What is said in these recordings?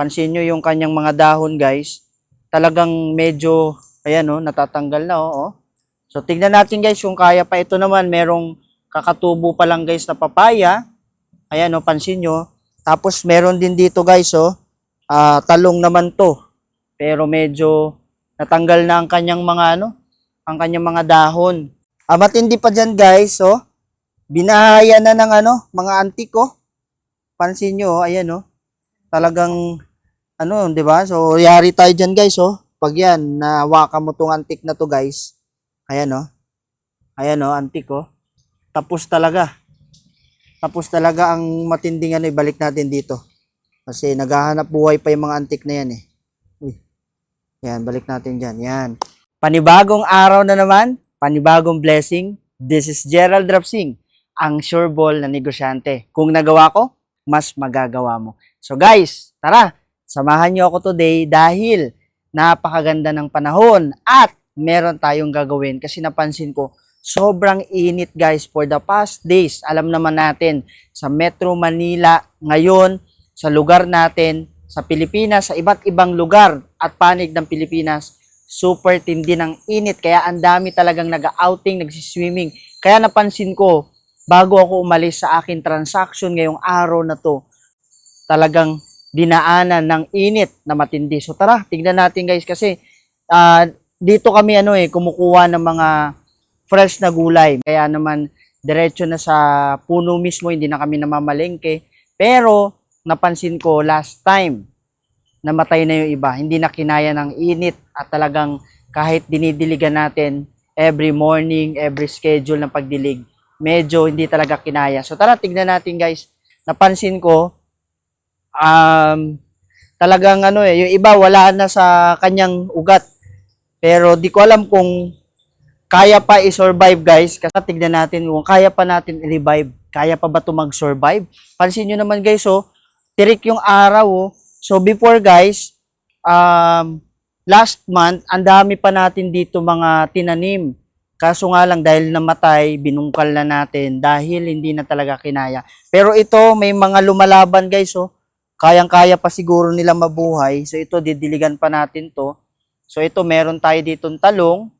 Pansin nyo yung kanyang mga dahon guys. Talagang medyo, ayan o, natatanggal na o. So tignan natin guys kung kaya pa. Ito naman merong kakatubo pa lang guys na papaya. Ayan o, pansin nyo. Tapos meron din dito guys o, talong naman to. Pero medyo natanggal na ang kanyang mga ang kanyang mga dahon. Matindi pa dyan guys o. Binahaya na ng mga antik o. Pansin nyo, ayan o. Talagang, 'di ba? So, yari tayo dyan guys o. Pag yan, nawakan mo tong antik na to guys. Ayan o. Ayan o, antik o. Tapos talaga. Tapos talaga ang matinding ibalik natin dito. Kasi naghahanap buhay pa yung mga antik na yan eh. Uy. Yan, balik natin dyan. Yan. Panibagong araw na naman. Panibagong blessing. This is Gerald Rapsing, ang sureball na negosyante. Kung nagawa ko, mas magagawa mo. So guys, tara, samahan niyo ako today dahil napakaganda ng panahon at meron tayong gagawin kasi napansin ko sobrang init guys for the past days. Alam naman natin sa Metro Manila ngayon, sa lugar natin, sa Pilipinas, sa iba't ibang lugar at panig ng Pilipinas, super tindi ng init. Kaya ang dami talagang nag-outing, nagsiswimming. Kaya napansin ko, bago ako umalis sa akin transaction ngayong araw na to, talagang dinaanan ng init na matindi. So tara, tignan natin guys kasi dito kami kumukuha ng mga fresh na gulay. Kaya naman diretso na sa puno mismo, hindi na kami namamalengke. Pero napansin ko last time, namatay na yung iba. Hindi na kinaya ng init at talagang kahit dinidiligan natin every morning, every schedule ng pagdilig, medyo hindi talaga kinaya. So tara, tignan natin guys. Napansin ko, talagang yung iba wala na sa kanyang ugat. Pero di ko alam kung kaya pa i-survive guys. Kasi tignan natin kung kaya pa natin i-revive. Kaya pa ba ito mag-survive? Pansin nyo naman guys, tirik yung araw. So before guys, last month, ang dami pa natin dito mga tinanim. Kaso nga lang dahil namatay, binungkal na natin dahil hindi na talaga kinaya. Pero ito, may mga lumalaban guys, kayang-kaya pa siguro nila mabuhay. So ito, didiligan pa natin to. So ito, meron tayo ditong talong.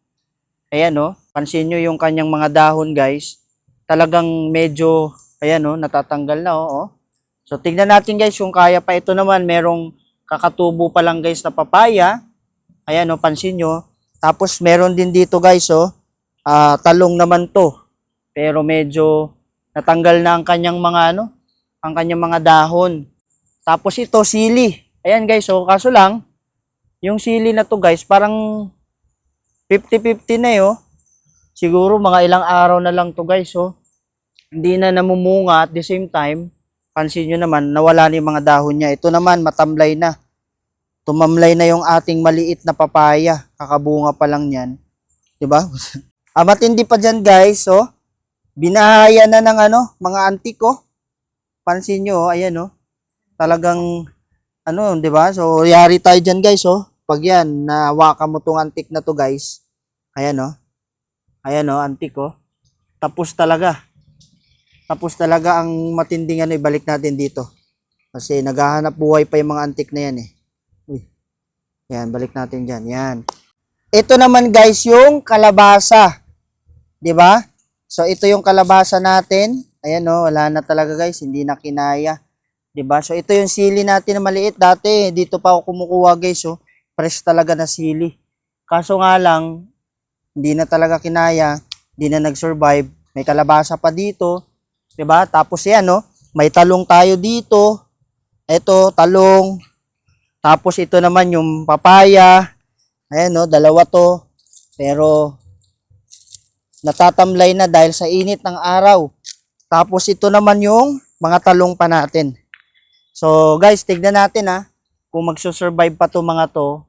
Ayan pansin nyo yung kanyang mga dahon guys. Talagang medyo, ayan natatanggal na So tignan natin guys kung kaya pa. Ito naman, merong kakatubo pa lang guys na papaya. Ayan pansin nyo. Tapos meron din dito guys talong naman to. Pero medyo natanggal na ang kanyang mga ang kanyang mga dahon. Tapos ito sili. Ayan guys, kaso lang yung sili na to guys, parang 50-50 na Siguro mga ilang araw na lang to guys, hindi na namumunga at the same time, pansin nyo naman, nawala na yung mga dahon niya. Ito naman, matamlay na. Tumamlay na yung ating maliit na papaya. Kakabunga pa lang yan. Diba? Matindi pa dyan guys, binahaya na ng mga antik, Pansin nyo, ayan, talagang, diba? So, yari tayo dyan guys, Pag yan, nawakan mo tong antik na to guys. Ayan, Ayan, antik, Tapos talaga. Tapos talaga ang matinding ibalik natin dito. Kasi naghahanap buhay pa yung mga antik na yan Uy. Yan, balik natin dyan. Yan. Ito naman guys yung kalabasa. 'Di ba? So ito yung kalabasa natin. Ayan wala na talaga guys, hindi na kinaya. 'Di ba? So ito yung sili natin na maliit dati. Dito pa ako kumukuha guys, fresh talaga na sili. Kaso nga lang hindi na talaga kinaya, hindi na nag-survive. May kalabasa pa dito, 'di ba? Tapos yan may talong tayo dito. Ito, talong. Tapos ito naman yung papaya. Ayan dalawa to. Pero natatamlay na dahil sa init ng araw. Tapos ito naman yung mga talong pa natin. So guys, tignan natin kung magsusurvive pa to mga to.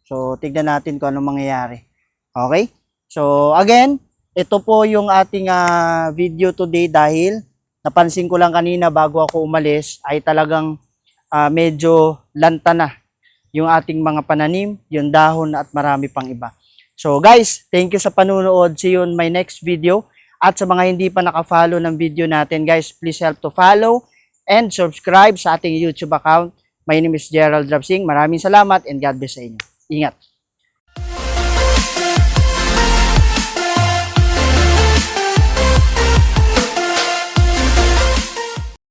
So tignan natin kung anong mangyayari. Okay? So again, ito po yung ating video today dahil napansin ko lang kanina bago ako umalis ay talagang medyo lanta na yung ating mga pananim, yung dahon at marami pang iba. So guys, thank you sa panunood. See you on my next video. At sa mga hindi pa naka-follow ng video natin guys, please help to follow and subscribe sa ating YouTube account, My name is Gerald Drabsing. Maraming salamat and God bless sa inyo. Ingat.